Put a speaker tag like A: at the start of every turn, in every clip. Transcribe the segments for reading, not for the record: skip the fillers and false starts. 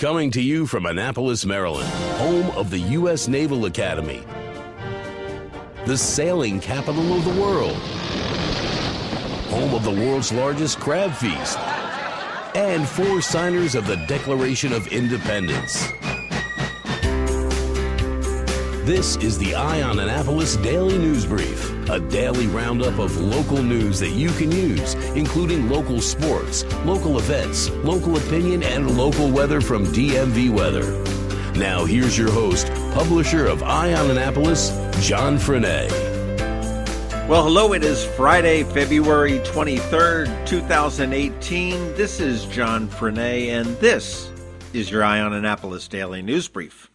A: Coming to you from Annapolis, Maryland, home of the U.S. Naval Academy, the sailing capital of the world, home of the world's largest crab feast, and 4 signers of the Declaration of Independence. This is the Eye on Annapolis Daily News Brief, a daily roundup of local news that you can use, including local sports, local events, local opinion, and local weather from DMV Weather. Now here's your host, publisher of Eye on Annapolis, John Frenaye.
B: Well, hello, it is Friday, February 23rd, 2018. This is John Frenaye, and this is your Eye on Annapolis Daily News Brief.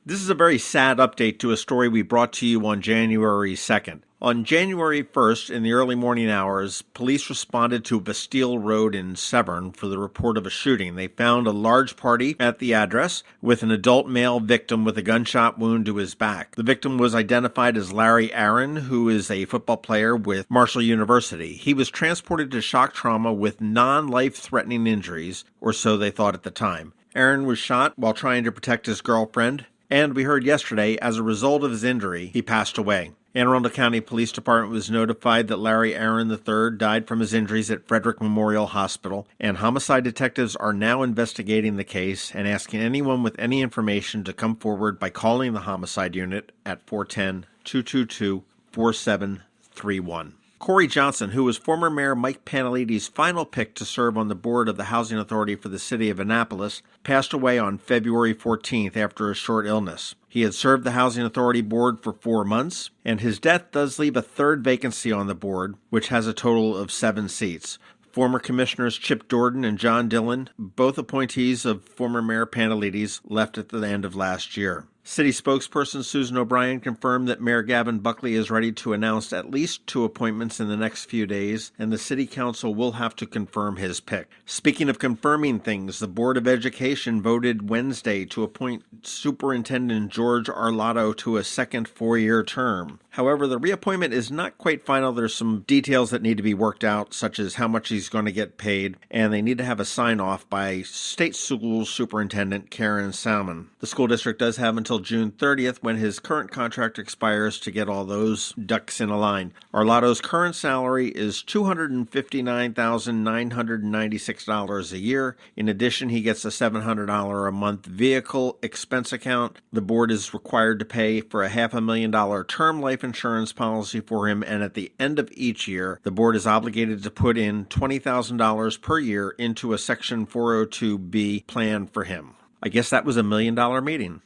B: This is a very sad update to a story we brought to you on January 2nd. On January 1st, in the early morning hours, police responded to Bastille Road in Severn for the report of a shooting. They found a large party at the address with an adult male victim with a gunshot wound to his back. The victim was identified as Larry Aaron, who is a football player with Marshall University. He was transported to shock trauma with non-life-threatening injuries, or so they thought at the time. Aaron was shot while trying to protect his girlfriend, and we heard yesterday, as a result of his injury, he passed away. Anne Arundel County Police Department was notified that Larry Aaron III died from his injuries at Frederick Memorial Hospital, and homicide detectives are now investigating the case and asking anyone with any information to come forward by calling the homicide unit at 410-222-4731. Corey Johnson, who was former Mayor Mike Panaliti's final pick to serve on the board of the Housing Authority for the city of Annapolis, passed away on February 14th after a short illness. He had served the Housing Authority board for 4 months, and his death does leave a third vacancy on the board, which has a total of 7 seats. Former Commissioners Chip Jordan and John Dillon, both appointees of former Mayor Panaliti's, left at the end of last year. City spokesperson Susan O'Brien confirmed that Mayor Gavin Buckley is ready to announce at least 2 appointments in the next few days, and the City Council will have to confirm his pick. Speaking of confirming things, the Board of Education voted Wednesday to appoint Superintendent George Arlotto to a second 4-year term. However, the reappointment is not quite final. There's some details that need to be worked out, such as how much he's going to get paid, and they need to have a sign-off by State School Superintendent Karen Salmon. The school district does have until June 30th, when his current contract expires, to get all those ducks in a line. Arlotto's current salary is $259,996 a year. In addition, he gets a $700 a month vehicle expense account. The board is required to pay for a $500,000 term life insurance policy for him, and at the end of each year, the board is obligated to put in $20,000 per year into a Section 402B plan for him. I guess that was a $1 million meeting.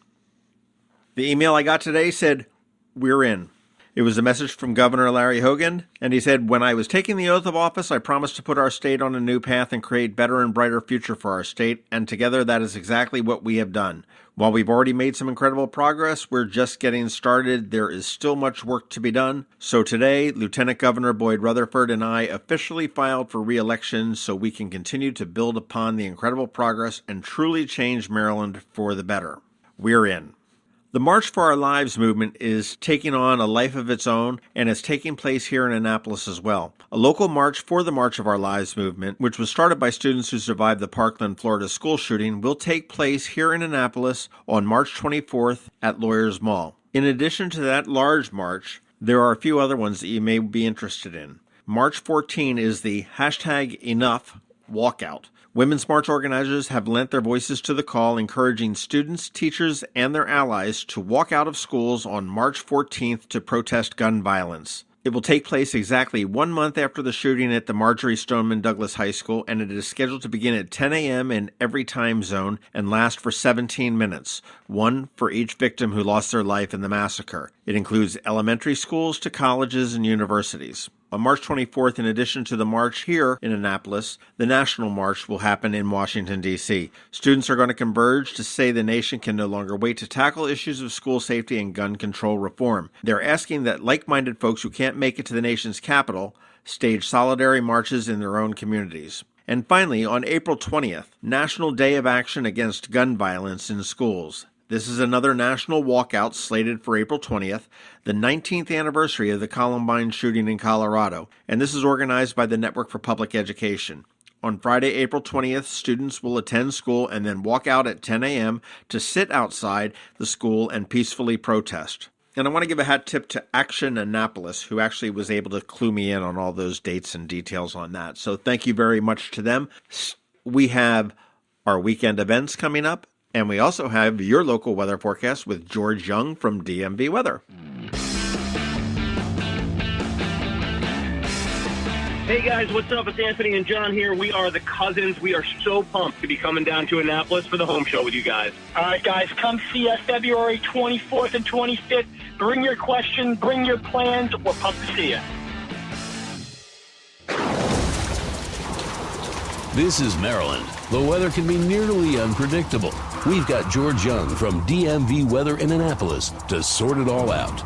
B: The email I got today said, "We're in." It was a message from Governor Larry Hogan, and he said, "When I was taking the oath of office, I promised to put our state on a new path and create better and brighter future for our state, and together that is exactly what we have done. While we've already made some incredible progress, we're just getting started. There is still much work to be done. So today, Lieutenant Governor Boyd Rutherford and I officially filed for re-election so we can continue to build upon the incredible progress and truly change Maryland for the better. We're in." The March for Our Lives movement is taking on a life of its own, and it's taking place here in Annapolis as well. A local march for the March of Our Lives movement, which was started by students who survived the Parkland, Florida school shooting, will take place here in Annapolis on March 24th at Lawyers Mall. In addition to that large march, there are a few other ones that you may be interested in. March 14 is the #Enough walkout. Women's March organizers have lent their voices to the call, encouraging students, teachers, and their allies to walk out of schools on March 14th to protest gun violence. It will take place exactly 1 month after the shooting at the Marjorie Stoneman Douglas High School, and it is scheduled to begin at 10 a.m. in every time zone and last for 17 minutes, one for each victim who lost their life in the massacre. It includes elementary schools to colleges and universities. On March 24th, in addition to the march here in Annapolis, the National March will happen in Washington, D.C. Students are going to converge to say the nation can no longer wait to tackle issues of school safety and gun control reform. They're asking that like-minded folks who can't make it to the nation's capital stage solidarity marches in their own communities. And finally, on April 20th, National Day of Action Against Gun Violence in Schools. This is another national walkout slated for April 20th, the 19th anniversary of the Columbine shooting in Colorado, and this is organized by the Network for Public Education. On Friday, April 20th, students will attend school and then walk out at 10 a.m. to sit outside the school and peacefully protest. And I want to give a hat tip to Action Annapolis, who actually was able to clue me in on all those dates and details on that. So thank you very much to them. We have our weekend events coming up, and we also have your local weather forecast with George Young from DMV Weather.
C: Hey guys, what's up? It's Anthony and John here. We are the Cousins. We are so pumped to be coming down to Annapolis for the home show with you guys.
D: All right, guys, come see us February 24th and 25th. Bring your questions, bring your plans. We're pumped to see you.
A: This is Maryland. The weather can be nearly unpredictable. We've got George Young from DMV Weather in Annapolis to sort it all out.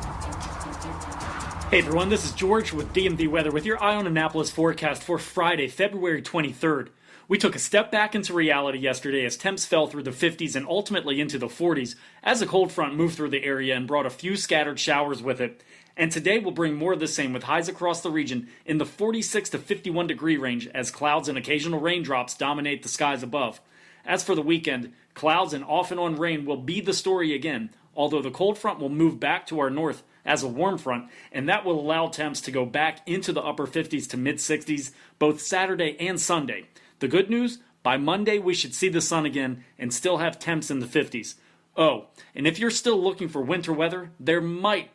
E: Hey everyone, this is George with DMV Weather with your Eye on Annapolis forecast for Friday, February 23rd. We took a step back into reality yesterday as temps fell through the 50s and ultimately into the 40s as a cold front moved through the area and brought a few scattered showers with it. And today will bring more of the same with highs across the region in the 46 to 51 degree range as clouds and occasional raindrops dominate the skies above. As for the weekend, clouds and off and on rain will be the story again, although the cold front will move back to our north as a warm front, and that will allow temps to go back into the upper 50s to mid-60s both Saturday and Sunday. The good news, by Monday we should see the sun again and still have temps in the 50s. Oh, and if you're still looking for winter weather, there might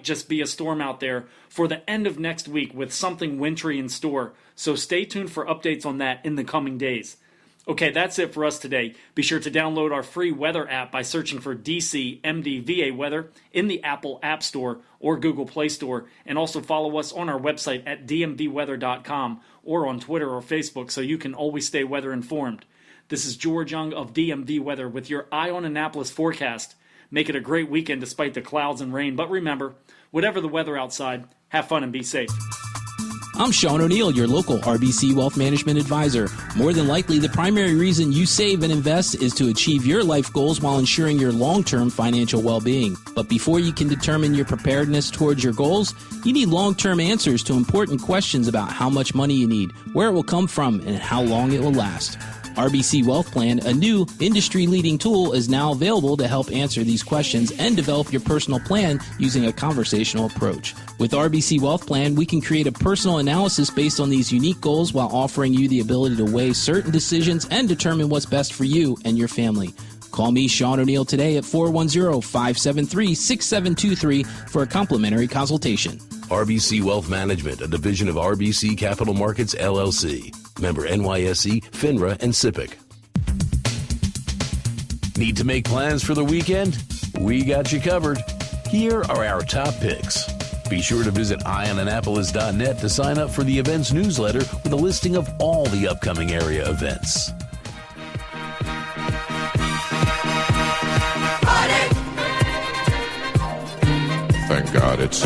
E: just be a storm out there for the end of next week with something wintry in store, so stay tuned for updates on that in the coming days. Okay, that's it for us today. Be sure to download our free weather app by searching for DC MDVA Weather in the Apple App Store or Google Play Store, and also follow us on our website at dmvweather.com or on Twitter or Facebook so you can always stay weather informed. This is George Young of DMV Weather with your Eye on Annapolis forecast. Make it a great weekend despite the clouds and rain, but remember, whatever the weather outside, have fun and be safe.
F: I'm Sean O'Neill, your local RBC Wealth Management Advisor. More than likely, the primary reason you save and invest is to achieve your life goals while ensuring your long-term financial well-being. But before you can determine your preparedness towards your goals, you need long-term answers to important questions about how much money you need, where it will come from, and how long it will last. RBC Wealth Plan, a new industry-leading tool, is now available to help answer these questions and develop your personal plan using a conversational approach. With RBC Wealth Plan, we can create a personal analysis based on these unique goals while offering you the ability to weigh certain decisions and determine what's best for you and your family. Call me, Sean O'Neill, today at 410-573-6723 for a complimentary consultation.
A: RBC Wealth Management, a division of RBC Capital Markets, LLC. Member NYSE, FINRA, and SIPC. Need to make plans for the weekend? We got you covered. Here are our top picks. Be sure to visit eyeonannapolis.net to sign up for the events newsletter with a listing of all the upcoming area events.
G: Thank God it's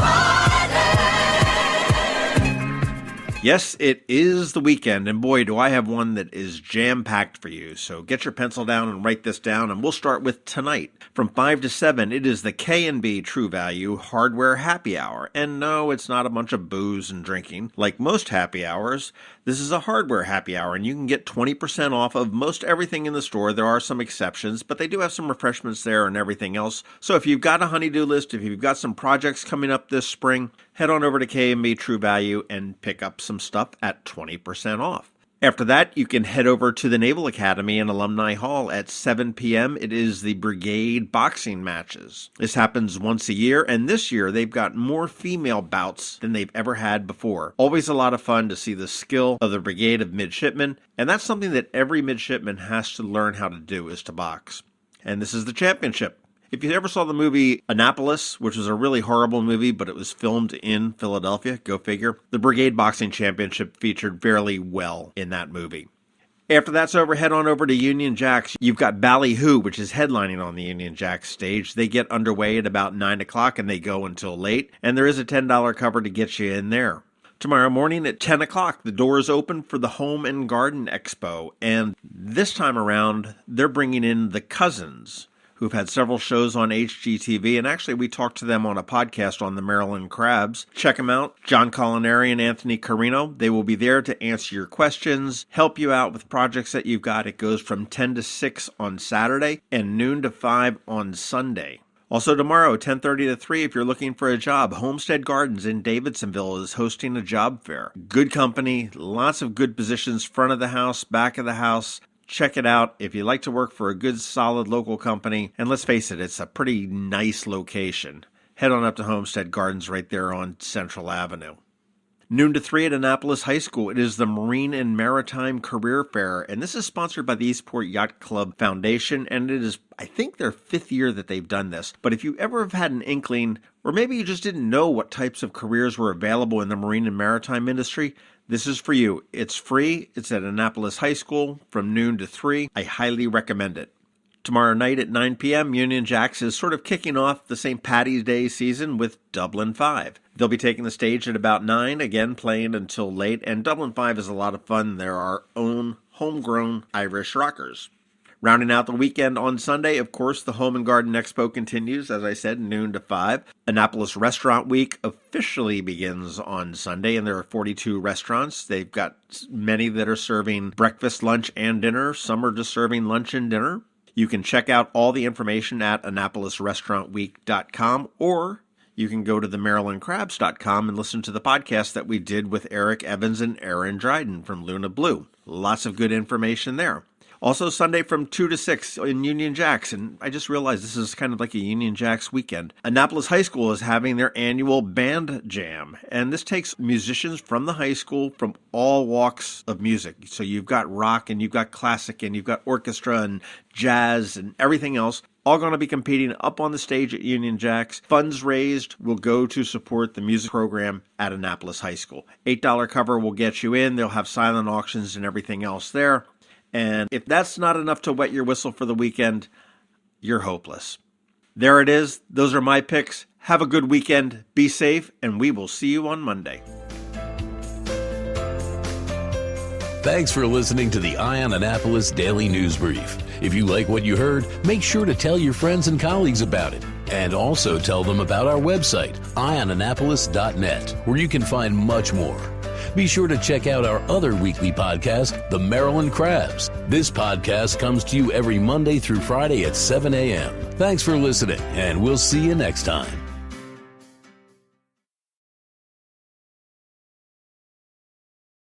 B: Yes, it is the weekend, and boy, do I have one that is jam-packed for you. So get your pencil down and write this down, and we'll start with tonight. From 5 to 7, it is the K&B True Value Hardware Happy Hour. And no, it's not a bunch of booze and drinking. Like most happy hours, this is a hardware happy hour, and you can get 20% off of most everything in the store. There are some exceptions, but they do have some refreshments there and everything else. So if you've got a honey-do list, if you've got some projects coming up this spring, head on over to K&B True Value and pick up some stuff at 20% off. After that, you can head over to the Naval Academy and Alumni Hall at 7 p.m. It is the Brigade boxing matches. This happens once a year, and this year they've got more female bouts than they've ever had before. Always a lot of fun to see the skill of the Brigade of Midshipmen, and that's something that every midshipman has to learn how to do, is to box. And this is the championship. If you ever saw the movie Annapolis, which was a really horrible movie, but it was filmed in Philadelphia, go figure, the Brigade Boxing Championship featured fairly well in that movie. After that's over, head on over to Union Jacks. You've got Ballyhoo, which is headlining on the Union Jacks stage. They get underway at about 9 o'clock and they go until late, and there is a $10 cover to get you in there. Tomorrow morning at 10 o'clock, the doors open for the Home and Garden Expo, and this time around, they're bringing in the Cousins, who've had several shows on HGTV, and actually we talked to them on a podcast on the Maryland Crabs. Check them out, John Colinari and Anthony Carino. They will be there to answer your questions, help you out with projects that you've got. It goes from 10 to 6 on Saturday and noon to 5 on Sunday. Also tomorrow, 10:30 to 3, if you're looking for a job, Homestead Gardens in Davidsonville is hosting a job fair. Good company, lots of good positions, front of the house, back of the house. Check it out if you like to work for a good, solid local company. And let's face it, it's a pretty nice location. Head on up to Homestead Gardens right there on Central Avenue. Noon to 3 at Annapolis High School. It is the Marine and Maritime Career Fair, and this is sponsored by the Eastport Yacht Club Foundation, and it is, I think, their 5th year that they've done this. But if you ever have had an inkling, or maybe you just didn't know what types of careers were available in the marine and maritime industry, this is for you. It's free. It's at Annapolis High School from noon to 3. I highly recommend it. Tomorrow night at 9 p.m., Union Jacks is sort of kicking off the St. Paddy's Day season with Dublin 5. They'll be taking the stage at about 9, again playing until late, and Dublin 5 is a lot of fun. They're our own homegrown Irish rockers. Rounding out the weekend on Sunday, of course, the Home and Garden Expo continues, as I said, noon to 5. Annapolis Restaurant Week officially begins on Sunday, and there are 42 restaurants. They've got many that are serving breakfast, lunch, and dinner. Some are just serving lunch and dinner. You can check out all the information at AnnapolisRestaurantWeek.com, or you can go to themarylandcrabs.com and listen to the podcast that we did with Eric Evans and Aaron Dryden from Luna Blue. Lots of good information there. Also Sunday from 2 to 6 in Union Jacks, and I just realized this is kind of like a Union Jacks weekend. Annapolis High School is having their annual band jam, and this takes musicians from the high school from all walks of music. So you've got rock, and you've got classic, and you've got orchestra and jazz and everything else, all going to be competing up on the stage at Union Jacks. Funds raised will go to support the music program at Annapolis High School. $8 cover will get you in. They'll have silent auctions and everything else there. And if that's not enough to wet your whistle for the weekend, you're hopeless. There it is. Those are my picks. Have a good weekend. Be safe, and we will see you on Monday.
A: Thanks for listening to the Eye on Annapolis Daily News Brief. If you like what you heard, make sure to tell your friends and colleagues about it. And also tell them about our website, eyeonannapolis.net, where you can find much more. Be sure to check out our other weekly podcast, The Maryland Crabs. This podcast comes to you every Monday through Friday at 7 a.m. Thanks for listening, and we'll see you next time.